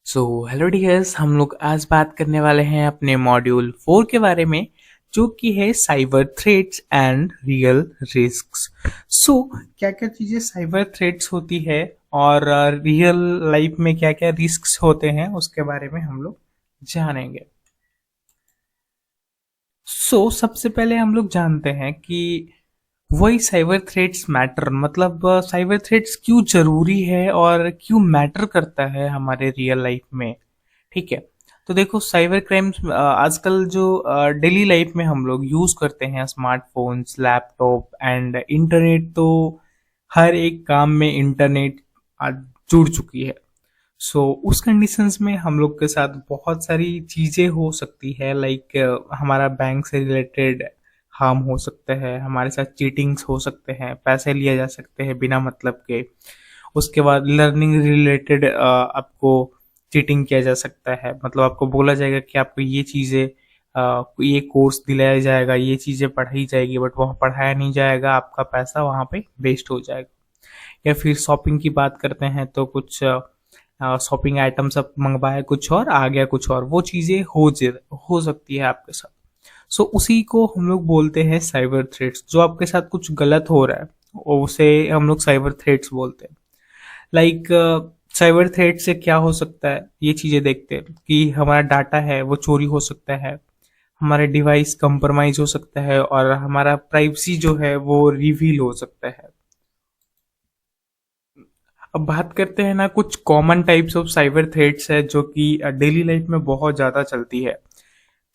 So hello dears, हम लोग आज बात करने वाले हैं अपने मॉड्यूल 4 के बारे में, जो कि है cyber threats and real risks. So क्या क्या चीज़ें साइबर थ्रेट्स होती है और रियल लाइफ में क्या क्या रिस्क्स होते हैं उसके बारे में हम लोग जानेंगे। सबसे पहले हम लोग जानते हैं कि वही साइबर थ्रेट्स मैटर, मतलब साइबर थ्रेट्स क्यों जरूरी है और क्यों मैटर करता है हमारे रियल लाइफ में। ठीक है, तो देखो साइबर क्राइम्स आजकल जो डेली लाइफ में हम लोग यूज करते हैं, स्मार्टफोन्स, लैपटॉप एंड इंटरनेट, तो हर एक काम में इंटरनेट आज जुड़ चुकी है। उस कंडीशंस में हम लोग के साथ बहुत सारी चीजें हो सकती है, लाइक हमारा बैंक से रिलेटेड हार्म हो सकता है, हमारे साथ चीटिंग्स हो सकते हैं, पैसे लिए जा सकते हैं बिना मतलब के। उसके बाद लर्निंग रिलेटेड आपको चीटिंग किया जा सकता है, मतलब आपको बोला जाएगा कि आपको ये चीज़ें ये कोर्स दिलाया जाएगा, ये चीज़ें पढ़ाई जाएगी, बट वहाँ पढ़ाया नहीं जाएगा, आपका पैसा वहाँ पे वेस्ट हो जाएगा। या फिर शॉपिंग की बात करते हैं तो कुछ शॉपिंग आइटम्स आप मंगवाए कुछ और आ गया कुछ और, वो चीज़ें हो सकती है आपके साथ। उसी को हम लोग बोलते हैं साइबर थ्रेट्स। जो आपके साथ कुछ गलत हो रहा है उसे हम लोग साइबर थ्रेट्स बोलते हैं। लाइक साइबर थ्रेट से क्या हो सकता है, ये चीजें देखते हैं कि हमारा डाटा है वो चोरी हो सकता है, हमारा डिवाइस कंप्रोमाइज हो सकता है और हमारा प्राइवेसी जो है वो रिवील हो सकता है। अब बात करते हैं ना, कुछ common types of cyber threats है जो कि डेली लाइफ में बहुत ज़्यादा चलती है।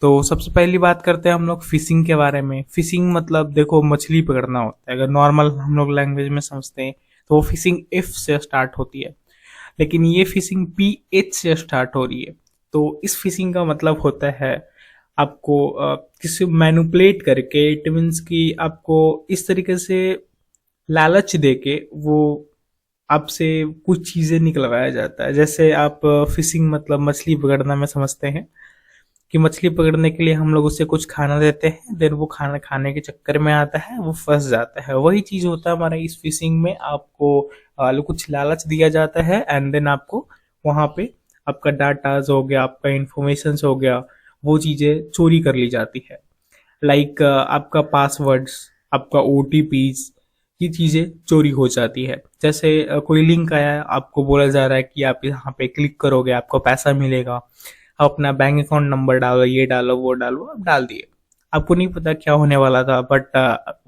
तो सबसे पहली बात करते हैं हम लोग फिशिंग के बारे में। फिशिंग मतलब देखो मछली पकड़ना होता है, अगर नॉर्मल हम लोग लैंग्वेज में समझते हैं तो वो फिशिंग एफ से स्टार्ट होती है, लेकिन ये फिशिंग PH से स्टार्ट हो रही है। तो इस फिशिंग का मतलब होता है आपको किसी मैनिपुलेट करके, इट मीन्स कि आपको इस तरीके से लालच देके वो आपसे कुछ चीजें निकलवाया जाता है। जैसे आप फिशिंग मतलब मछली पकड़ना में समझते हैं कि मछली पकड़ने के लिए हम लोग उसे कुछ खाना देते हैं, देन वो खाना खाने के चक्कर में आता है, वो फंस जाता है। वही चीज होता है हमारा इस फिशिंग में। आपको कुछ लालच दिया जाता है एंड देन आपको वहां पे आपका डाटाज हो गया, आपका इंफॉर्मेशन हो गया, वो चीजें चोरी कर ली जाती है। लाइक आपका पासवर्ड्स, आपका OTPs, ये चीजें चोरी हो जाती है। जैसे कोई लिंक आया है, आपको बोला जा रहा है कि आप यहाँ पे क्लिक करोगे आपको पैसा मिलेगा, आप अपना बैंक अकाउंट नंबर डालो, ये डालो वो डालो, आप डाल दिए। आपको नहीं पता क्या होने वाला था, बट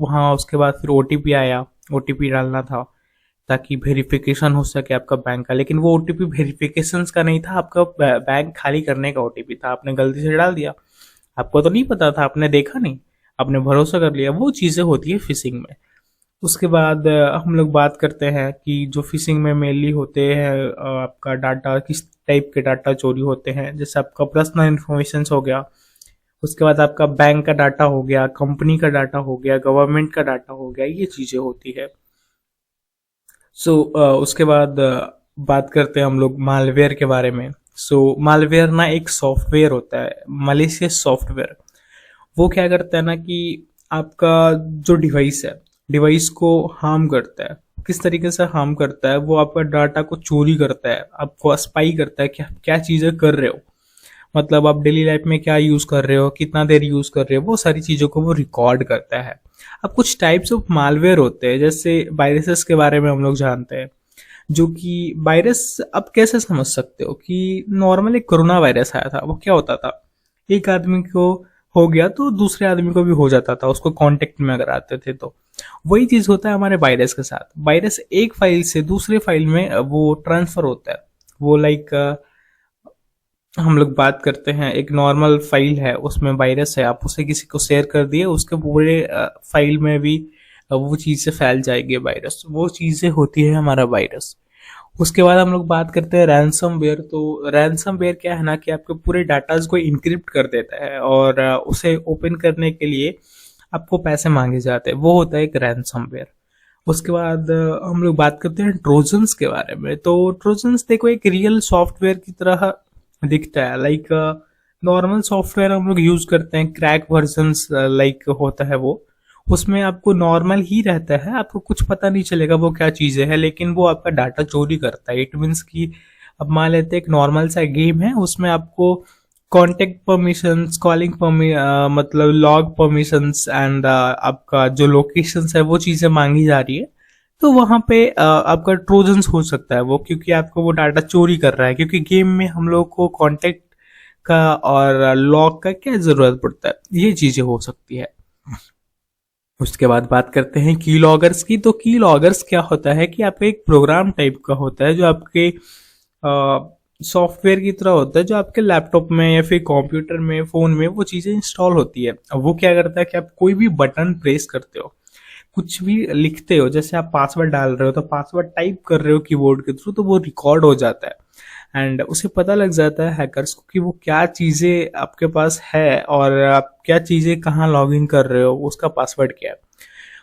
वहाँ उसके बाद फिर OTP आया, OTP डालना था ताकि वेरिफिकेशन हो सके आपका बैंक का। लेकिन वो OTP वेरिफिकेशन का नहीं था, आपका बैंक खाली करने का OTP था, आपने गलती से डाल दिया। आपको तो नहीं पता था, आपने देखा नहीं, आपने भरोसा कर लिया। वो चीजें होती है फिशिंग में। उसके बाद हम लोग बात करते हैं कि जो फिशिंग में मेनली होते हैं, आपका डाटा, किस टाइप के डाटा चोरी होते हैं। जैसे आपका पर्सनल इन्फॉर्मेशन हो गया, उसके बाद आपका बैंक का डाटा हो गया, कंपनी का डाटा हो गया, गवर्नमेंट का डाटा हो गया, ये चीजें होती है। उसके बाद बात करते हैं हम लोग मालवेयर के बारे में। मालवेयर ना एक सॉफ्टवेयर होता है, मलिशियस सॉफ्टवेयर। वो क्या करता है ना कि आपका जो डिवाइस है, डिवाइस को हार्म करता है। किस तरीके से हार्म करता है, वो आपका डाटा को चोरी करता है, आपको स्पाई करता है कि आप क्या चीजें कर रहे हो, मतलब आप डेली लाइफ में क्या यूज कर रहे हो, कितना देर यूज कर रहे हो, वो सारी चीजों को वो रिकॉर्ड करता है। अब कुछ टाइप्स ऑफ मालवेयर होते हैं, जैसे वायरसेस के बारे में हम लोग जानते हैं। जो कि वायरस आप कैसे समझ सकते हो कि नॉर्मल एक कोरोना वायरस आया था, वो क्या होता था, एक आदमी को हो गया तो दूसरे आदमी को भी हो जाता था, उसको कांटेक्ट में अगर आते थे तो। वही चीज होता है हमारे वायरस के साथ। वायरस एक फाइल से दूसरे फाइल में वो ट्रांसफर होता है। वो लाइक हम लोग बात करते हैं, एक नॉर्मल फाइल है उसमें वायरस है, आप उसे किसी को शेयर कर दिए, उसके पूरे फाइल में भी वो चीजें फैल जाएगी वायरस। वो चीजें होती है हमारा वायरस। उसके बाद हम लोग बात करते हैं रैंसमवेयर। तो रैंसमवेयर क्या है ना कि आपके पूरे डाटाज को इनक्रिप्ट कर देता है और उसे ओपन करने के लिए आपको पैसे मांगे जाते हैं, वो होता है एक रैंसमवेयर। उसके बाद हम लोग बात करते हैं ट्रोजन्स के बारे में। तो ट्रोजन्स देखो एक रियल सॉफ्टवेयर की तरह दिखता है, लाइक नॉर्मल सॉफ्टवेयर हम लोग यूज करते हैं, क्रैक वर्जन्स लाइक होता है वो, उसमें आपको नॉर्मल ही रहता है, आपको कुछ पता नहीं चलेगा वो क्या चीजें है, लेकिन वो आपका डाटा चोरी करता है। इट मीन्स कि अब मान लेते हैं एक नॉर्मल सा गेम है, उसमें आपको कॉन्टेक्ट परमिशंस, मतलब लॉग परमिशंस एंड आपका जो लोकेशंस है वो चीजें मांगी जा रही है। तो वहां पे आपका ट्रोजन्स हो सकता है वो, क्योंकि आपको वो डाटा चोरी कर रहा है, क्योंकि गेम में हम लोग को कॉन्टेक्ट का और लॉग का क्या जरूरत पड़ता है, ये चीजें हो सकती है। उसके बाद बात करते हैं की लॉगर्स की। तो की लॉगर्स क्या होता है कि आपका एक प्रोग्राम टाइप का होता है जो आपके सॉफ्टवेयर की तरह होता है, जो आपके लैपटॉप में या फिर कंप्यूटर में, फोन में वो चीजें इंस्टॉल होती है। अब वो क्या करता है कि आप कोई भी बटन प्रेस करते हो, कुछ भी लिखते हो, जैसे आप पासवर्ड डाल रहे हो तो पासवर्ड टाइप कर रहे हो कीबोर्ड के थ्रू, तो वो रिकॉर्ड हो जाता है एंड उसे पता लग जाता है हैकर्स को कि वो क्या चीजें आपके पास है और आप क्या चीजें कहाँ लॉग इन कर रहे हो, उसका पासवर्ड क्या है।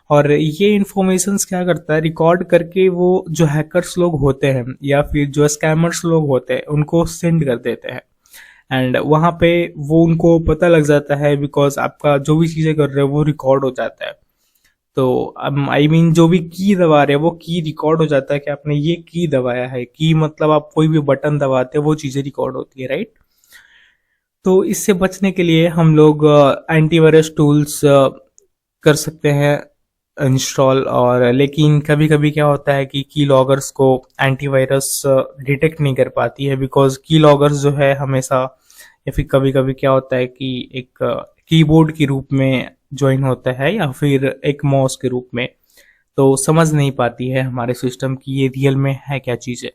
और ये इन्फॉर्मेशंस क्या करता है, रिकॉर्ड करके वो जो हैकर्स लोग होते हैं या फिर जो स्कैमर्स लोग होते हैं उनको सेंड कर देते हैं एंड वहां पे वो उनको पता लग जाता है, बिकॉज आपका जो भी चीजें कर रहे हो वो रिकॉर्ड हो जाता है। तो आई मीन जो भी की दबा रहे हैं वो की रिकॉर्ड हो जाता है कि आपने ये की दबाया है। की मतलब आप कोई भी बटन दबाते हैं वो चीजें रिकॉर्ड होती है, राइट। तो इससे बचने के लिए हम लोग एंटीवायरस टूल्स कर सकते हैं इंस्टॉल। और लेकिन कभी कभी क्या होता है कि की लॉगर्स को एंटीवायरस डिटेक्ट नहीं कर पाती है, बिकॉज की लॉगर्स जो है हमेशा, या फिर कभी कभी क्या होता है कि एक कीबोर्ड के रूप में ज्वाइन होता है या फिर एक माउस के रूप में, तो समझ नहीं पाती है हमारे सिस्टम की ये रियल में है क्या चीज़ है।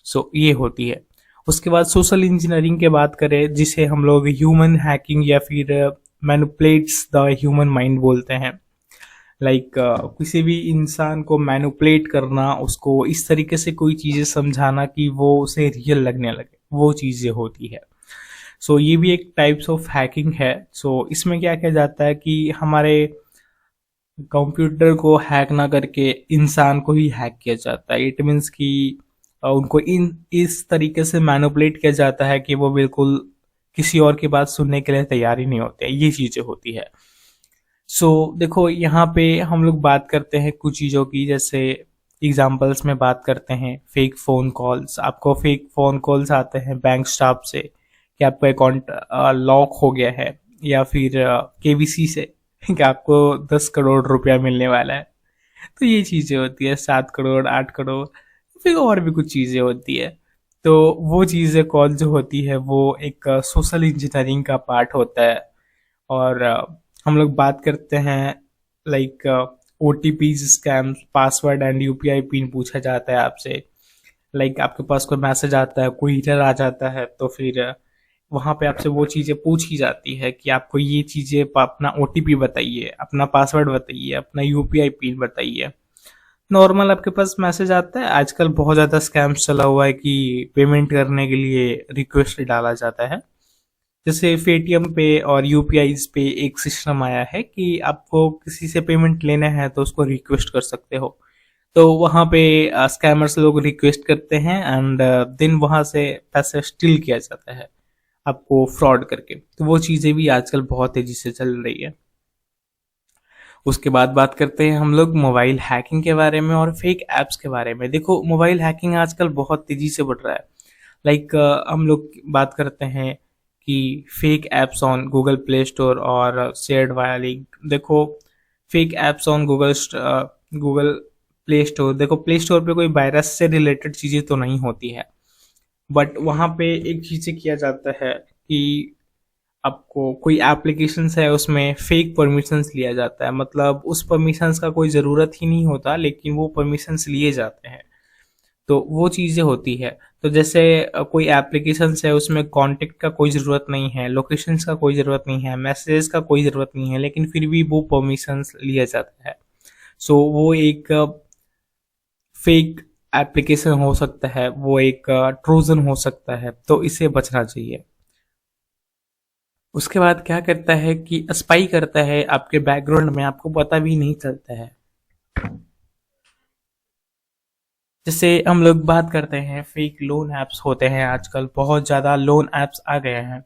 सो ये होती है। उसके बाद सोशल इंजीनियरिंग के बात करें, जिसे हम लोग ह्यूमन हैकिंग या फिर मैनिपुलेट्स द ह्यूमन माइंड बोलते हैं। लाइक किसी भी इंसान को मैनिपुलेट करना, उसको इस तरीके से कोई चीज़ें समझाना कि वो उसे रियल लगने लगे, वो चीज़ें होती है। सो ये भी एक टाइप्स ऑफ हैकिंग है। सो इसमें क्या किया जाता है कि हमारे कंप्यूटर को हैक ना करके इंसान को ही हैक किया जाता है। इट मीन्स कि उनको इस तरीके से मैनिपुलेट किया जाता है कि वो बिल्कुल किसी और की बात सुनने के लिए तैयार ही नहीं होते। ये चीजें होती है। सो देखो, यहाँ पे हम लोग बात करते हैं कुछ चीज़ों की, जैसे एग्जाम्पल्स में बात करते हैं फेक फ़ोन कॉल्स। आपको फेक फ़ोन कॉल्स आते हैं बैंक स्टाफ से कि आपका अकाउंट लॉक हो गया है, या फिर केबीसी से कि आपको 10 करोड़ रुपया मिलने वाला है। तो ये चीज़ें होती है, 7 करोड़, 8 करोड़, फिर और भी कुछ चीज़ें होती है। तो वो चीज़ें कॉल जो होती है वो एक सोशल इंजीनियरिंग का पार्ट होता है। और हम लोग बात करते हैं like OTP scam, password and UPI pin पूछा जाता है आपसे। लाइक आपके पास कोई मैसेज आता है, कोई एरर आ जाता है, तो फिर वहाँ पे आपसे वो चीज़ें पूछी जाती है कि आपको ये चीज़ें, अपना OTP बताइए, अपना पासवर्ड बताइए, अपना UPI पिन बताइए। नॉर्मल आपके पास मैसेज आता है। आजकल बहुत ज़्यादा स्कैम्स चला हुआ है कि पेमेंट करने के लिए रिक्वेस्ट डाला जाता है। जैसे पेटीएम पे और यूपीआईज पे एक सिस्टम आया है कि आपको किसी से पेमेंट लेना है तो उसको रिक्वेस्ट कर सकते हो। तो वहाँ पे स्कैमर्स लोग रिक्वेस्ट करते हैं एंड देन वहाँ से पैसे स्टील किया जाता है आपको फ्रॉड करके। तो वो चीज़ें भी आजकल बहुत तेजी से चल रही है। उसके बाद बात करते हैं हम लोग मोबाइल हैकिंग के बारे में और फेक ऐप्स के बारे में। देखो, मोबाइल हैकिंग आजकल बहुत तेजी से बढ़ रहा है। लाइक हम लोग बात करते हैं कि fake apps on Google play store और शेयर्ड वाया लिंक। देखो, fake apps on Google play store, देखो प्ले स्टोर पे कोई वायरस से रिलेटेड चीज़ें तो नहीं होती है, बट वहाँ पे एक चीज़ें किया जाता है कि आपको कोई एप्लीकेशंस है उसमें फेक परमिशंस लिया जाता है। मतलब उस परमिशंस का कोई ज़रूरत ही नहीं होता, लेकिन वो परमिशंस लिए जाते हैं। तो वो चीज़ें होती है। तो जैसे कोई एप्लीकेशंस है उसमें कॉन्टेक्ट का कोई ज़रूरत नहीं है, लोकेशंस का कोई ज़रूरत नहीं है, मैसेजेस का कोई ज़रूरत नहीं है, लेकिन फिर भी वो परमिशंस लिया जाता है। सो वो एक फेक एप्लीकेशन हो सकता है, वो एक ट्रोजन हो सकता है, तो इसे बचना चाहिए। उसके बाद क्या करता है कि स्पाई करता है आपके बैकग्राउंड में, आपको पता भी नहीं चलता है। जैसे हम लोग बात करते हैं फेक लोन ऐप्स होते हैं, आजकल बहुत ज़्यादा लोन ऐप्स आ गए हैं।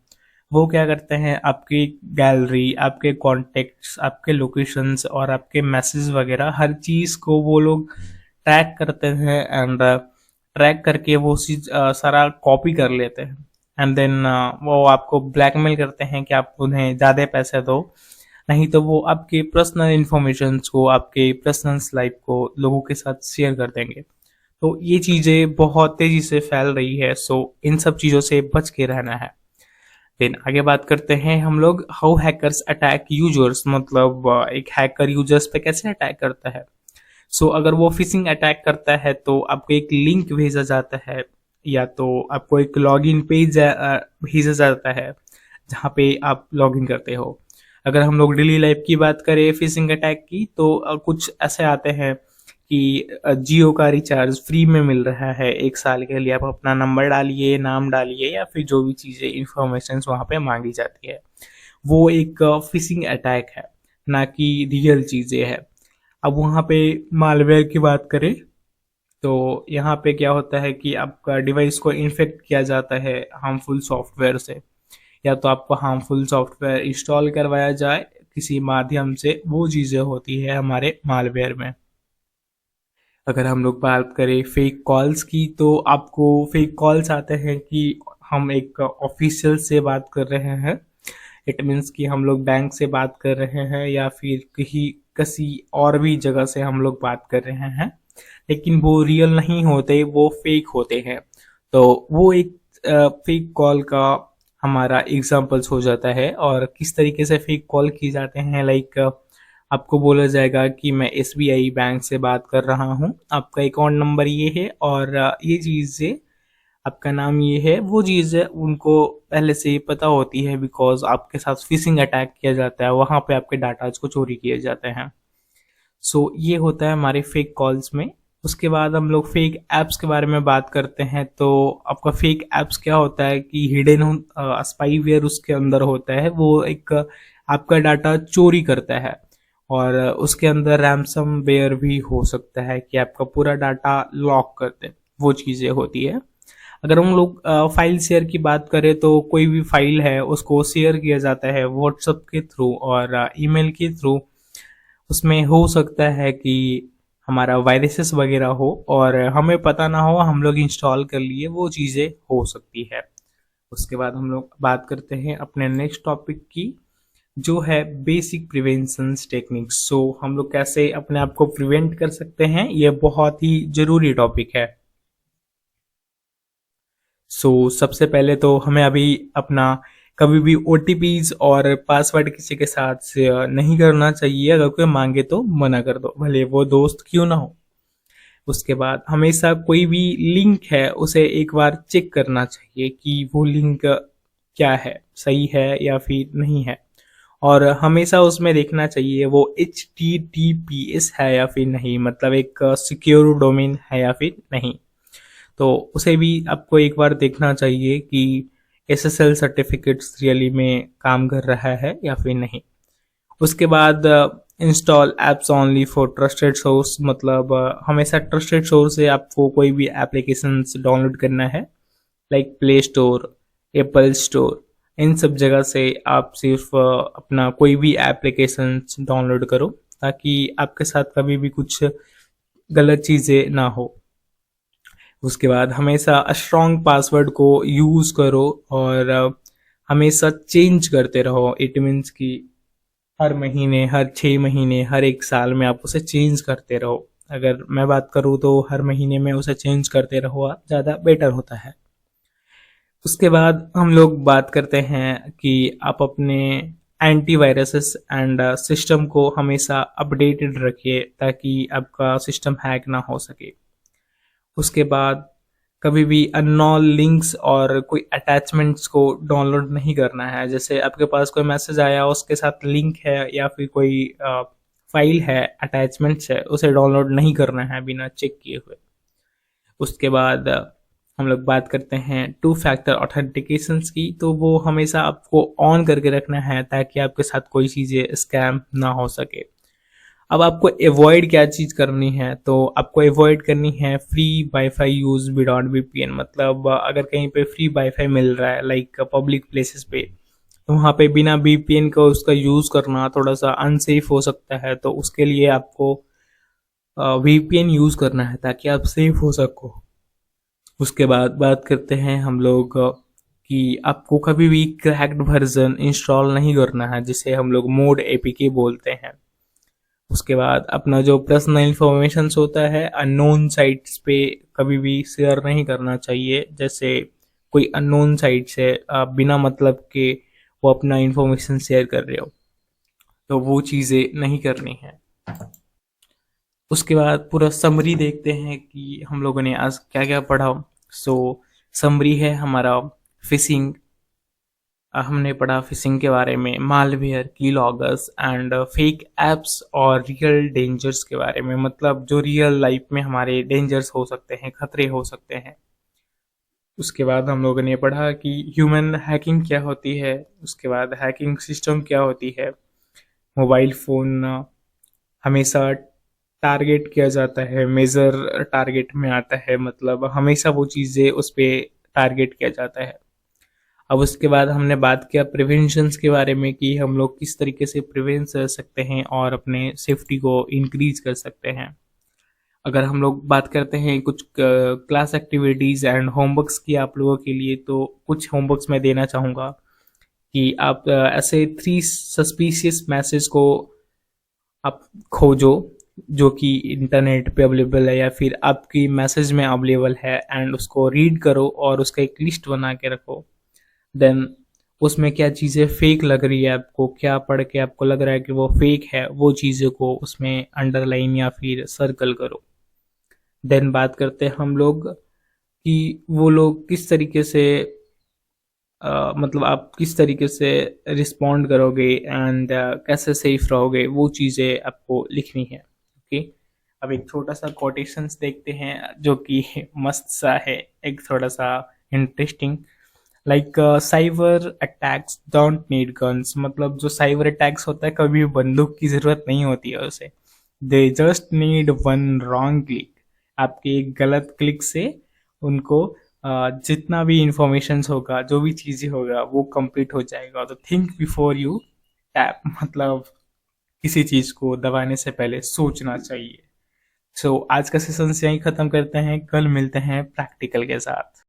वो क्या करते हैं, आपकी गैलरी, आपके कॉन्टेक्ट्स, आपके लोकेशंस और आपके मैसेज वगैरह हर चीज़ को वो लोग ट्रैक करते हैं एंड ट्रैक करके वो चीज सारा कॉपी कर लेते हैं, एंड देन वो आपको ब्लैकमेल करते हैं कि आप उन्हें ज्यादा पैसे दो, नहीं तो वो आपके पर्सनल इंफॉर्मेशन को, आपके पर्सनल लाइफ को लोगों के साथ शेयर कर देंगे। तो ये चीजें बहुत तेजी से फैल रही है, सो इन सब चीजों से बच के रहना है। देन आगे बात करते हैं हम लोग, हाउ हैकर्स अटैक यूजर्स, मतलब एक हैकर यूजर्स पे कैसे अटैक करता है। सो अगर वो फिशिंग अटैक करता है तो आपको एक लिंक भेजा जाता है, या तो आपको एक लॉगिन पेज भेजा जाता है जहाँ पे आप लॉगिन करते हो। अगर हम लोग डेली लाइफ की बात करें फिशिंग अटैक की, तो कुछ ऐसे आते हैं कि जियो का रिचार्ज फ्री में मिल रहा है 1 साल के लिए, आप अपना नंबर डालिए, नाम डालिए, या फिर जो भी चीज़ें इंफॉर्मेशन वहाँ पे मांगी जाती है, वो एक फिशिंग अटैक है, ना कि रियल चीज़ें है। अब वहाँ पे मालवेयर की बात करें तो यहाँ पे क्या होता है कि आपका डिवाइस को इन्फेक्ट किया जाता है हार्मफुल सॉफ्टवेयर से, या तो आपको हार्मफुल सॉफ्टवेयर इंस्टॉल करवाया जाए किसी माध्यम से, वो चीज़ें होती है हमारे मालवेयर में। अगर हम लोग बात करें फेक कॉल्स की, तो आपको फेक कॉल्स आते हैं कि हम एक ऑफिशियल से बात कर रहे हैं, इट मीन्स कि हम लोग बैंक से बात कर रहे हैं, या फिर कहीं किसी और भी जगह से हम लोग बात कर रहे हैं, लेकिन वो रियल नहीं होते, वो फेक होते हैं। तो वो एक फेक कॉल का हमारा एग्जाम्पल्स हो जाता है। और किस तरीके से फेक कॉल की जाते हैं, लाइक आपको बोला जाएगा कि मैं SBI बैंक से बात कर रहा हूँ, आपका अकाउंट नंबर ये है और ये चीज़ें, आपका नाम ये है, वो चीज़ है उनको पहले से ही पता होती है, बिकॉज आपके साथ फिशिंग अटैक किया जाता है, वहाँ पे आपके डाटाज को चोरी किए जाते हैं। सो ये होता है हमारे फेक कॉल्स में। उसके बाद हम लोग फेक ऐप्स के बारे में बात करते हैं। तो आपका फेक ऐप्स क्या होता है कि हिडन स्पाईवेयर उसके अंदर होता है, वो एक आपका डाटा चोरी करता है, और उसके अंदर रैंसमवेयर भी हो सकता है कि आपका पूरा डाटा लॉक कर दे, वो चीज़ें होती है। अगर हम लोग फाइल शेयर की बात करें, तो कोई भी फाइल है उसको शेयर किया जाता है व्हाट्सएप के थ्रू और ईमेल के थ्रू। उसमें हो सकता है कि हमारा वायरसेस वगैरह हो और हमें पता ना हो, हम लोग इंस्टॉल कर लिए, वो चीज़ें हो सकती है। उसके बाद हम लोग बात करते हैं अपने नेक्स्ट टॉपिक की, जो है बेसिक प्रिवेंशन टेक्निक्स। सो हम लोग कैसे अपने आप को प्रिवेंट कर सकते हैं, ये बहुत ही जरूरी टॉपिक है। सबसे पहले तो हमें अभी अपना कभी भी OTPs और पासवर्ड किसी के साथ शेयर नहीं करना चाहिए। अगर कोई मांगे तो मना कर दो, भले वो दोस्त क्यों ना हो। उसके बाद हमेशा कोई भी लिंक है उसे एक बार चेक करना चाहिए कि वो लिंक क्या है, सही है या फिर नहीं है, और हमेशा उसमें देखना चाहिए वो HTTPS है या फिर नहीं, मतलब एक सिक्योर डोमेन है या फिर नहीं। तो उसे भी आपको एक बार देखना चाहिए कि SSL सर्टिफिकेट्स रियली में काम कर रहा है या फिर नहीं। उसके बाद install apps only for trusted source, मतलब हमेशा ट्रस्टेड सोर्स से आपको कोई भी एप्लीकेशन डाउनलोड करना है, like Play Store, Apple Store, इन सब जगह से आप सिर्फ अपना कोई भी एप्लीकेशन डाउनलोड करो, ताकि आपके साथ कभी भी कुछ गलत चीज़ें ना हो। उसके बाद हमेशा स्ट्रॉन्ग पासवर्ड को यूज़ करो और हमेशा चेंज करते रहो। इट मीन्स कि हर महीने, हर 6 महीने, हर 1 साल में आप उसे चेंज करते रहो। अगर मैं बात करूँ तो हर महीने में उसे चेंज करते रहो, आप ज़्यादा बेटर होता है। उसके बाद हम लोग बात करते हैं कि आप अपने एंटीवायरसेस एंड सिस्टम को हमेशा अपडेटेड रखिए, ताकि आपका सिस्टम हैक ना हो सके। उसके बाद कभी भी अननोन लिंक्स और कोई अटैचमेंट्स को डाउनलोड नहीं करना है। जैसे आपके पास कोई मैसेज आया, उसके साथ लिंक है या फिर कोई फाइल है, अटैचमेंट्स है, उसे डाउनलोड नहीं करना है बिना चेक किए हुए। उसके बाद हम लोग बात करते हैं 2 फैक्टर ऑथेंटिकेशंस की। तो वो हमेशा आपको ऑन करके रखना है, ताकि आपके साथ कोई चीज़ें स्कैम ना हो सके। अब आपको एवॉइड क्या चीज़ करनी है, तो आपको एवॉइड करनी है free wifi use without VPN। मतलब अगर कहीं पे फ्री वाईफाई मिल रहा है, लाइक पब्लिक प्लेसेस पे, तो वहाँ पे बिना VPN का उसका यूज़ करना थोड़ा सा अनसेफ हो सकता है। तो उसके लिए आपको VPN यूज़ करना है, ताकि आप सेफ हो सको। उसके बाद बात करते हैं हम लोग कि आपको कभी भी क्रैक्ड वर्जन इंस्टॉल नहीं करना है, जिसे हम लोग मोड एपीके बोलते हैं। उसके बाद अपना जो पर्सनल इंफॉर्मेशन होता है अननोन साइट्स पे कभी भी शेयर नहीं करना चाहिए। जैसे कोई अननोन साइट से आप बिना मतलब के वो अपना इंफॉर्मेशन शेयर कर रहे हो, तो वो चीज़ें नहीं करनी है। उसके बाद पूरा समरी देखते हैं कि हम लोगों ने आज क्या क्या पढ़ा। सो समरी है हमारा फिशिंग। हमने पढ़ा फिशिंग के बारे में, मालवेयर, की लॉगर्स एंड फेक एप्स और रियल डेंजर्स के बारे में, मतलब जो रियल लाइफ में हमारे डेंजर्स हो सकते हैं, खतरे हो सकते हैं। उसके बाद हम लोगों ने पढ़ा कि ह्यूमन हैकिंग क्या होती है। उसके बाद हैकिंग सिस्टम क्या होती है। मोबाइल फ़ोन हमेशा टारगेट किया जाता है, मेजर टारगेट में आता है, मतलब हमेशा वो चीज़ें उस पर टारगेट किया जाता है। अब उसके बाद हमने बात किया प्रिवेंशंस के बारे में कि हम लोग किस तरीके से प्रिवेंस कर सकते हैं और अपने सेफ्टी को इंक्रीज कर सकते हैं। अगर हम लोग बात करते हैं कुछ क्लास एक्टिविटीज़ एंड होमवर्क्स की आप लोगों के लिए, तो कुछ होमवर्क्स मैं देना चाहूँगा कि आप ऐसे 3 सस्पिशियस मैसेज को आप खोजो जो कि इंटरनेट पे अवेलेबल है या फिर आपकी मैसेज में अवेलेबल है, एंड उसको रीड करो और उसका एक लिस्ट बना के रखो। देन उसमें क्या चीज़ें फेक लग रही है आपको, क्या पढ़ के आपको लग रहा है कि वो फेक है, वो चीज़ों को उसमें अंडरलाइन या फिर सर्कल करो। देन बात करते हैं हम लोग कि वो लोग किस तरीके से मतलब आप किस तरीके से रिस्पॉन्ड करोगे एंड कैसे सेफ रहोगे, वो चीज़ें आपको लिखनी है। ओके, अब एक छोटा सा कोटेशंस देखते हैं जो कि मस्त सा है, एक थोड़ा सा interesting. Like cyber attacks don't need guns, मतलब जो साइबर अटैक्स होता है कभी भी बंदूक की ज़रूरत नहीं होती है उसे, they just need one wrong click. आपके एक गलत क्लिक से उनको जितना भी इंफॉर्मेशन होगा, जो भी चीज़ें होगा, वो कंप्लीट हो जाएगा। तो थिंक बिफोर यू टैप, मतलब किसी चीज़ को दबाने से पहले सोचना चाहिए। सो आज का सेशन से यहीं ख़त्म करते हैं, कल मिलते हैं प्रैक्टिकल के साथ।